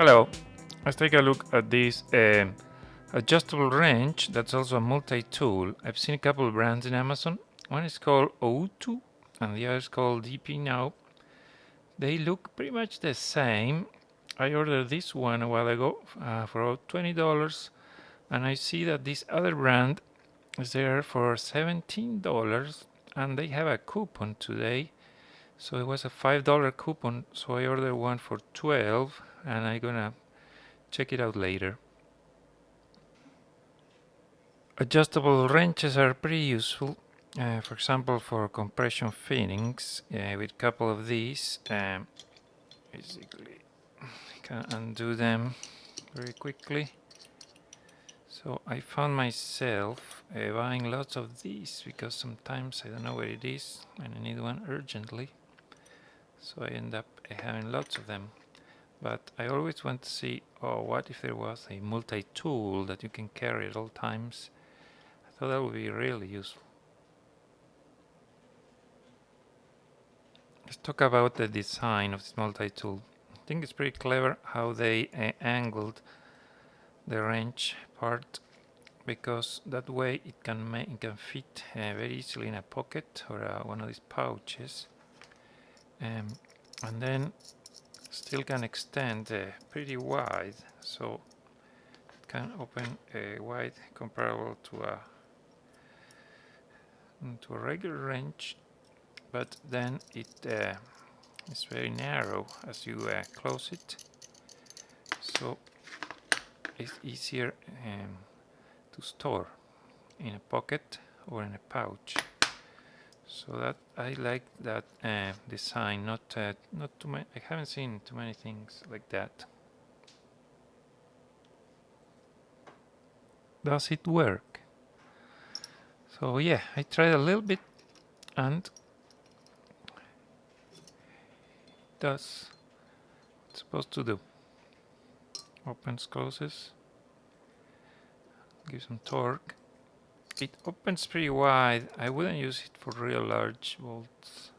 Hello, let's take a look at this adjustable wrench that's also a multi-tool. I've seen a couple of brands in Amazon. One is called Multu and the other is called DP Now. They look pretty much the same. I ordered this one a while ago for about $20, and I see that this other brand is there for $17, and they have a coupon today. So it was a $5 coupon, so I ordered one for 12, and I'm gonna check it out later. Adjustable wrenches are pretty useful. For example, for compression fittings, with a couple of these, basically can undo them very quickly. So I found myself buying lots of these because sometimes I don't know where it is and I need one urgently. So I end up having lots of them. But I always want to see, oh, what if there was a multi-tool that you can carry at all times? I thought that would be really useful. Let's talk about the design of this multi-tool. I think it's pretty clever how they angled the wrench part, because that way it can fit very easily in a pocket or one of these pouches, and then still can extend pretty wide, so it can open wide comparable to a regular wrench, but then it is very narrow as you close it, so it's easier to store in a pocket or in a pouch. So that I like that design. Not too many. I haven't seen too many things like that. Does it work? So yeah, I tried a little bit, and it does what it's supposed to do. Opens, closes, gives some torque. It opens pretty wide. I wouldn't use it for real large bolts.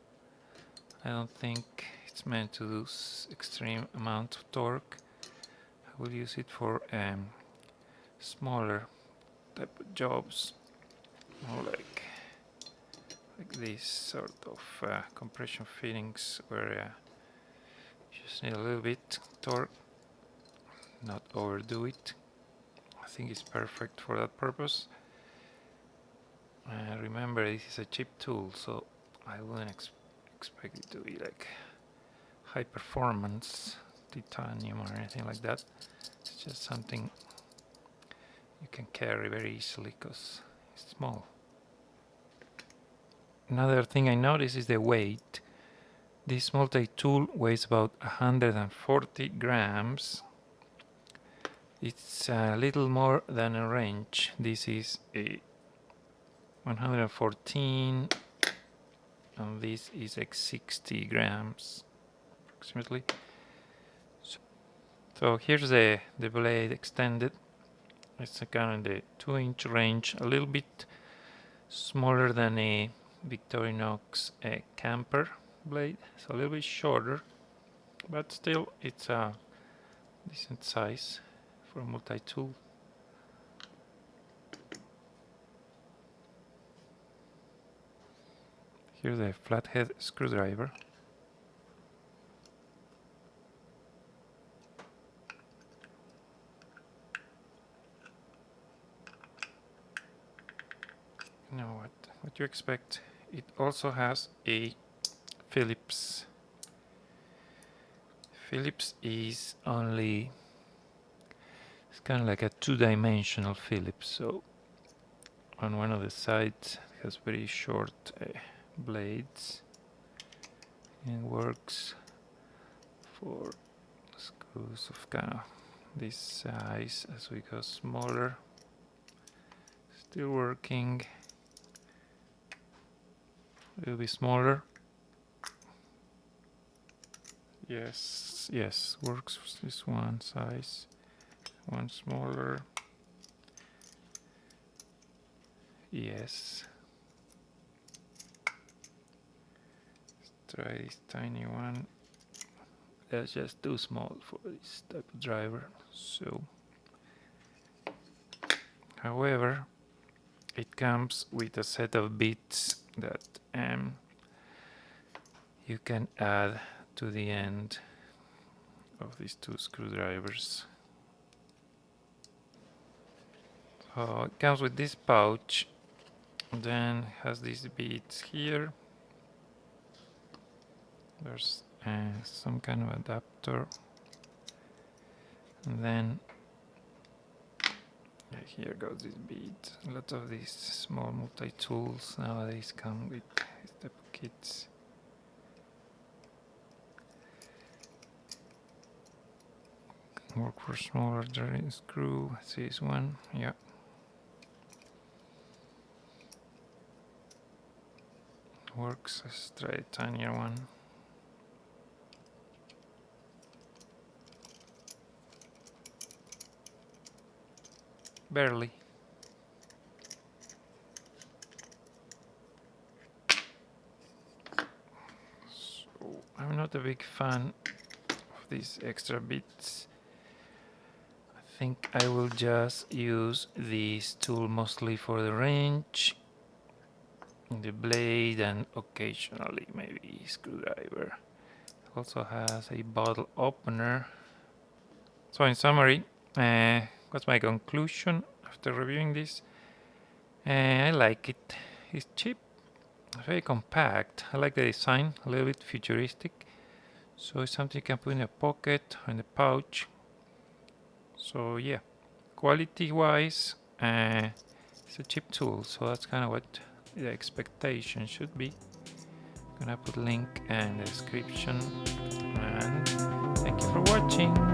I don't think it's meant to do extreme amount of torque. I will use it for smaller type of jobs, more like this sort of compression fittings, where you just need a little bit torque, not overdo it. I think it's perfect for that purpose. Remember, this is a cheap tool, so I wouldn't expect it to be like high performance titanium or anything like that. It's just something you can carry very easily because it's small. Another thing I noticed is the weight. This multi-tool weighs about 140 grams. It's a little more than a wrench. This is a 114, and this is like 60 grams approximately. So here's the blade extended. It's a kind of the 2-inch range, a little bit smaller than a Victorinox camper blade, so a little bit shorter, but still it's a decent size for a multi-tool. Here's a flathead screwdriver. You know what you expect. It also has a Phillips. Phillips is only, it's kind of like a two-dimensional Phillips, so on one of the sides it has very short blades and works for screws of kind of this size. As we go smaller, still working, a little bit smaller. Yes, works for this one size. One smaller. Yes. Let's try this tiny one. just too small for this type of driver. So, however, it comes with a set of bits that you can add to the end of these two screwdrivers. So it comes with this pouch, then has these bits here. There's some kind of adapter, and then here goes this bead. A lot of these small multi-tools nowadays come with this type of kits. Work for smaller drilling screw. See this one? Yeah. Works. Let's try a tinier one. Barely. So I'm not a big fan of these extra bits. I think I will just use this tool mostly for the wrench, the blade, and occasionally maybe screwdriver. Also has a bottle opener. So in summary, what's my conclusion after reviewing this? I like it. It's cheap, very compact. I like the design, a little bit futuristic. So it's something you can put in a pocket or in a pouch. So yeah, quality-wise, it's a cheap tool. So that's kind of what the expectation should be. I'm gonna put link in the description. And thank you for watching.